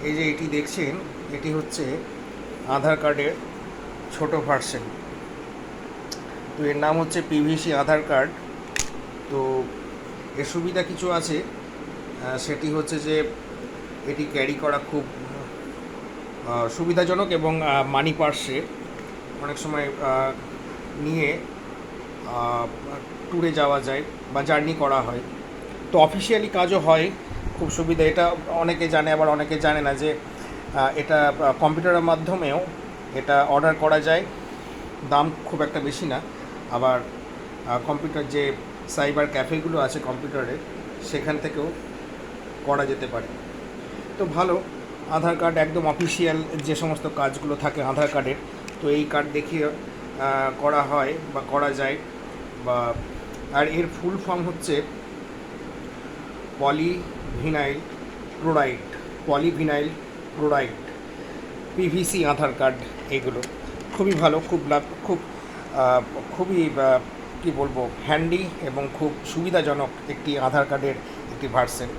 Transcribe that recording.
এই যে এটি দেখছেন, এটি হচ্ছে আধার কার্ডের ছোট ভার্সন। তো এর নাম হচ্ছে পিভিসি আধার কার্ড। তো এর সুবিধা কিছু আছে, সেটি হচ্ছে যে এটি ক্যারি করা খুব সুবিধাজনক এবং মানি পার্সে অনেক সময় নিয়ে ট্যুরে যাওয়া যায় বা জার্নি করা হয়। তো অফিসিয়ালি কাজও হয়, খুব সুবিধা। এটা অনেকে জানে, আবার অনেকে জানে না যে এটা কম্পিউটারের মাধ্যমেও এটা অর্ডার করা যায়। দাম খুব একটা বেশি না। আবার কম্পিউটার যে সাইবার ক্যাফেগুলো আছে কম্পিউটারে, সেখান থেকেও করা যেতে পারে। তো ভালো, আধার কার্ড একদম অফিসিয়াল যে সমস্ত কাজগুলো থাকে আধার কার্ডের, তো এই কার্ড দেখিয়ে করা হয় বা করা যায়। বা আর এর ফুল ফর্ম হচ্ছে polyvinyl chloride, polyvinyl chloride, PVC Aadhaar card. এগুলো খুবই ভালো, খুবই কী বলবো, হ্যান্ডি এবং খুব সুবিধাজনক একটি আধার কার্ডের একটি ভার্সন।